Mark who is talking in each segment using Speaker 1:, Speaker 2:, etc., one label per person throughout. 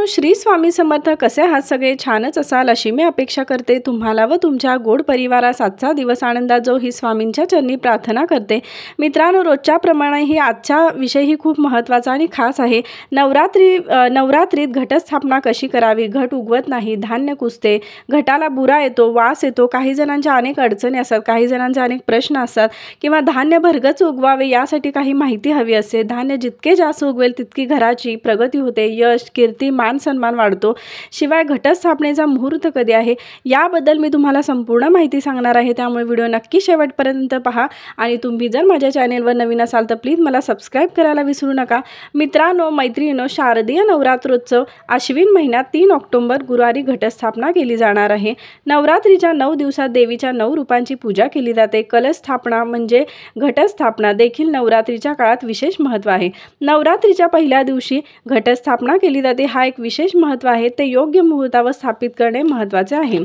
Speaker 1: श्री स्वामी समर्थ. कसे आहात सगळे? छानच असाल अशी मी अपेक्षा करते. तुम्हाला व तुमच्या गोड परिवारास आजचा दिवस आनंदात जाओ ही स्वामींच्या चरणी प्रार्थना करते. मित्रांनो, रोजच्या प्रमाणे ही आजचा विषय ही खूप महत्त्वाचा आणि खास आहे. नवरात्रीत घटस्थापना कशी करावी? घट उगवत नाही, धान्य कुजते, घटाला बुरा येतो, वास येतो, काही जणांच्या अनेक अडचणी असतात, काही जणांचे अनेक प्रश्न असतात किंवा धान्य भरगच उगवावे यासाठी काही माहिती हवी असते. धान्य जितके जास्त उगवेल तितकी घराची प्रगती होते, यश, कीर्ती, मान सन्मान वाढतो. शिवाय घटस्थापनेचा मुहूर्त कधी आहे याबद्दल मी तुम्हाला संपूर्ण माहिती सांगणार आहे. त्यामुळे व्हिडिओ नक्की शेवटपर्यंत पहा आणि तुम्ही जर माझ्या चॅनेलवर नवीन असाल तर प्लीज मला सबस्क्राईब करायला विसरू नका. मित्रांनो, मैत्रिणींनो, शारदीय नवरात्रोत्सव अश्विन महिन्यात 3 ऑक्टोबर गुरुवारी घटस्थापना केली जाणार आहे. नवरात्रीच्या 9 दिवसात देवीच्या 9 रूपांची पूजा केली जाते. कलशस्थापना म्हणजे घटस्थापना देखील नवरात्रीच्या काळात विशेष महत्त्व आहे. नवरात्रीच्या पहिल्या दिवशी घटस्थापना केली जाते. हा एक विशेष महत्त्व आहे. ते योग्य मुहूर्तावर स्थापित करणे महत्त्वाचे आहे.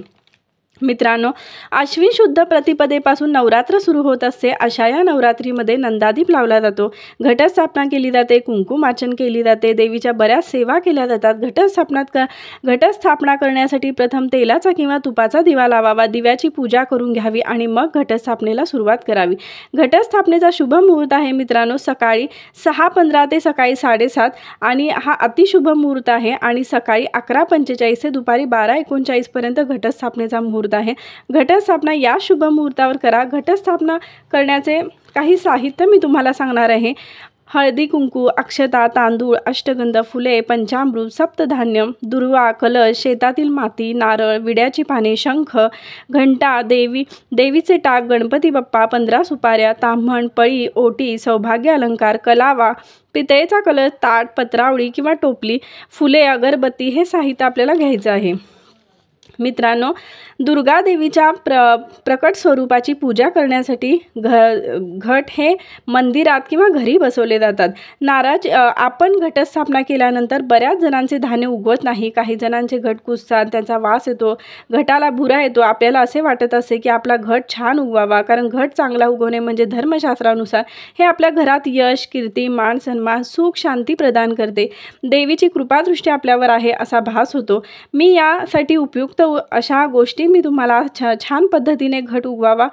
Speaker 1: मित्रांनो, अश्विन शुद्ध प्रतिपदेपासून नवरात्र सुरू होत असते. अशा या नवरात्रीमध्ये नंदादीप लावला जातो, घटस्थापना केली जाते, कुंकुमार्चन केली जाते, देवीच्या बऱ्याच सेवा केल्या जातात. घटस्थापना करण्यासाठी प्रथम तेलाचा किंवा तुपाचा दिवा लावावा, दिव्याची पूजा करून घ्यावी आणि मग घटस्थापनेला सुरुवात करावी. घटस्थापनेचा शुभ मुहूर्त आहे मित्रांनो सकाळी 6:15 ते सकाळी 7:30 आणि हा अतिशुभ मुहूर्त आहे. आणि सकाळी 11:45 ते दुपारी 12:39 पर्यंत घटस्थापनेचा मुहूर्त आहे. घटस्थापना या शुभ मुहूर्तावर करा. घटस्थापना करण्याचे काही साहित्य मी तुम्हाला सांगणार आहे. हळदी कुंकू, अक्षता, तांदूळ, अष्टगंध, फुले, पंचामृत, सप्तधान्य, दुर्वा, कलश, शेतातील माती, नारळ, विड्याची पाने, शंख, घंटा, देवीचे टाक, गणपती बाप्पा, 15 सुपाऱ्या, ताम्हण, पळी, ओटी, सौभाग्य अलंकार, कलावा, पितळेचा कलश, ताट, पत्रावळी किंवा टोपली, फुले, अगरबत्ती हे साहित्य आपल्याला घ्यायचं आहे. मित्रांनो, दुर्गा देवीच्या प्रकट स्वरूपाची पूजा करण्यासाठी घट हे मंदिरात किंवा घरी बसवले जातात. आपण घटस्थापना केल्यानंतर बऱ्याच जणांचे धान्य उगवत नाही, काही जणांचे घट कुजतात, त्याचा वास येतो, घटाला बुरा येतो. आपल्याला असे वाटत असते की आपला घट छान उगवावा, कारण घट चांगला उगवणे म्हणजे धर्मशास्त्रानुसार हे आपल्या घरात यश, कीर्ती, मान सन्मान, सुख, शांती प्रदान करते. देवीची कृपादृष्टी आपल्यावर आहे असा भास होतो. मी यासाठी उपयुक्त अशा गोष्टी मी तुम्हाला छान पद्धतीने घट उगवावा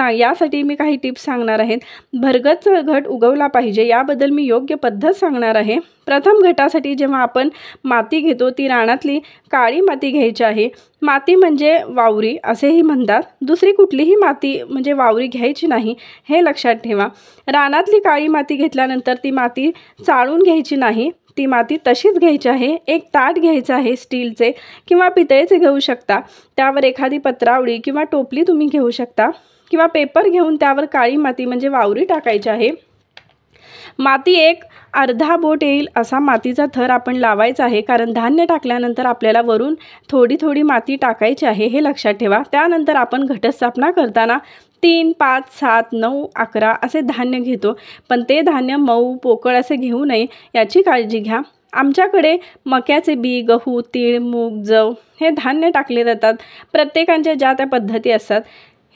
Speaker 1: यासाठी मी काही टिप्स सांगणार आहेत. भरगच घट उगवला पाहिजे याबद्दल मी योग्य पद्धत सांगणार आहे. प्रथम घटासाठी जेव्हा आपण माती घेतो ती रानातली काळी माती घ्यायची आहे. माती म्हणजे वावरी असेही म्हणतात. दुसरी कुठलीही माती म्हणजे वावरी घ्यायची नाही हे लक्षात ठेवा. रानातली काळी माती घेतल्यानंतर ती माती चाळून घ्यायची नाही, ती माती तशीच घ्यायची आहे. एक ताट घ्यायचं आहे, स्टीलचे किंवा पितळेचे घेऊ शकता. त्यावर एखादी पत्रावळी किंवा टोपली तुम्ही घेऊ शकता किंवा पेपर घेऊन त्यावर काळी माती म्हणजे वावरी टाकायची आहे. माती एक अर्धा बोट येईल असा मातीचा थर आपण लावायचा आहे, कारण धान्य टाकल्यानंतर आपल्याला वरून थोडी थोडी माती टाकायची आहे हे लक्षात ठेवा. त्यानंतर आपण घटस्थापना करताना 3, 5, 7, 9, 11 असे धान्य घेतो, पण ते धान्य मऊ पोकळ असे घेऊ नये याची काळजी घ्या. आमच्याकडे मक्याचे बी, गहू, तीळ, मूग, जव हे धान्य टाकले जातात. प्रत्येकांच्या ज्या त्या पद्धती असतात.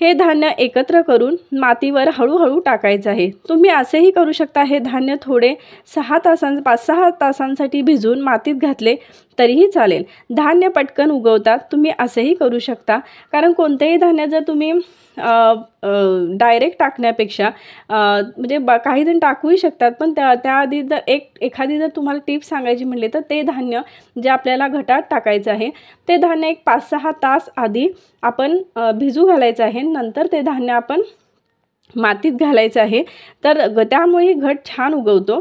Speaker 1: हे धान्य एकत्र करून मातीवर हळूहळू टाकायचं आहे. तुम्ही असेही करू शकता. हे धान्य थोडे 5-6 तासांसाठी भिजवून मातीत घातले तरीही चालेल. धान्य पटकन उगवतात. तुम्ही असेही करू शकता, कारण कोणतेही धान्य जर तुम्ही डायरेक्ट टाकण्यापेक्षा म्हणजे काही जण टाकूही शकतात, पण त्याआधी जर एखादी जर तुम्हाला टिप्स सांगायची म्हणले तर ते धान्य जे आपल्याला घटात टाकायचं आहे ते धान्य एक 5-6 तास आधी आपण भिजू घालायचं आहे. नंतर ते धान्य आपण मातीत घालायचं आहे, तर त्यामुळे घट छान उगवतो.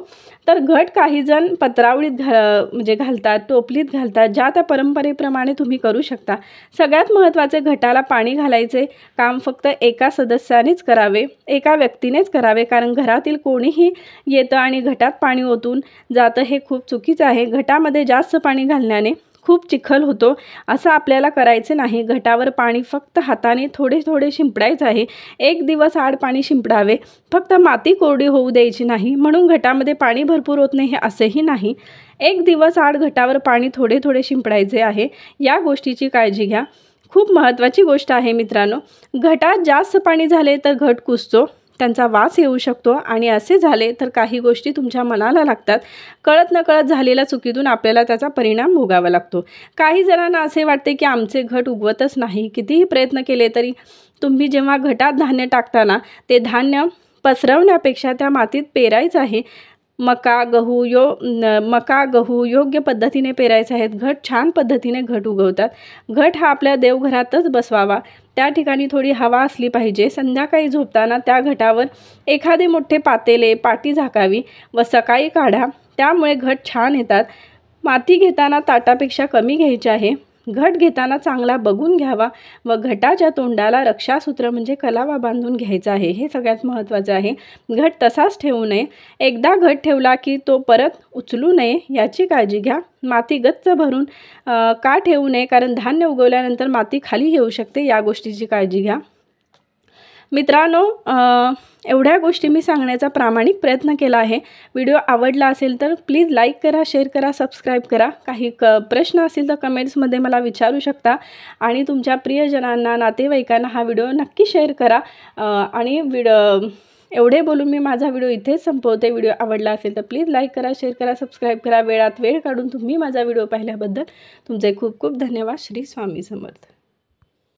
Speaker 1: तर घट काही जण पत्रावळीत म्हणजे घालतात, टोपलीत घालतात, ज्या त्या परंपरेप्रमाणे तुम्ही करू शकता. सगळ्यात महत्त्वाचे घटाला पाणी घालायचे काम फक्त एका सदस्यानेच करावे, एका व्यक्तीनेच करावे, कारण घरातील कोणीही येतं आणि घटात पाणी ओतून जातं हे खूप चुकीचं आहे. घटामध्ये जास्त पाणी घालण्याने खूप चिखल होतो, असं आपल्याला करायचे नाही. घटावर पाणी फक्त हाताने थोडे थोडे शिंपडायचं आहे. 1 दिवस आड पाणी शिंपडावे, फक्त माती कोरडी होऊ द्यायची नाही. म्हणून घटामध्ये पाणी भरपूर होत नाही हे असेही नाही. 1 दिवस आड घटावर पाणी थोडे थोडे शिंपडायचे आहे. या गोष्टीची काळजी घ्या. खूप महत्त्वाची गोष्ट आहे मित्रांनो. घटात जास्त पाणी झाले तर घट कुजतो, त्यांचा वास येऊ शकतो आणि असे झाले तर काही गोष्टी तुमच्या मनाला लागतात. कळत नकळत झालेल्या चुकीतून आपल्याला त्याचा परिणाम भोगावा लागतो. काही जणांना असे वाटते की आमचे घट उगवतच नाही. कितीही प्रयत्न केले तरी तुम्ही जेव्हा घटात धान्य टाकताना ते धान्य पसरवण्यापेक्षा त्या मातीत पेरायचं आहे. मका गहू योग्य पद्धतीने पेरायचे आहेत. घट छान पद्धतीने घट उगवतात. घट हा आपल्या देवघरातच बसवावा. त्या ठिकाणी थोडी हवा असली पाहिजे. संध्याकाळी झोपताना त्या घटावर एखादे मोठे पातेले पाटी झाकावी व सकाळी काढा. त्यामुळे घट छान येतात. माती घेताना ताटापेक्षा कमी घ्यायची आहे. घट घेताना चांगला बघून घ्यावा व घटाच्या तोंडाला रक्षासूत्र म्हणजे कलावा बांधून घ्यायचा आहे. हे सगळ्यात महत्त्वाचं आहे. घट तसाच ठेवू नये. एकदा घट ठेवला की तो परत उचलू नये याची काळजी घ्या. माती गच्च भरून का ठेवू नये, कारण धान्य उगवल्यानंतर माती खाली येऊ शकते. या गोष्टीची काळजी घ्या. मित्रांनो, एवढ्या गोष्टी मी सांगण्याचा प्रामाणिक प्रयत्न केला आहे. व्हिडिओ आवडला असेल तर प्लीज लाईक करा, शेअर करा, सबस्क्राईब करा. काही प्रश्न असतील तर कमेंट्समध्ये मला विचारू शकता आणि तुमच्या प्रियजनांना, नातेवाईकांना हा व्हिडिओ नक्की शेअर करा. आणि एवढे बोलून मी माझा व्हिडिओ इथेच संपवते. व्हिडिओ आवडला असेल तर प्लीज लाईक करा, शेअर करा, सबस्क्राईब करा. वेळात वेळ काढून तुम्ही माझा व्हिडिओ पाहिल्याबद्दल तुमचे खूप खूप धन्यवाद. श्री स्वामी समर्थ.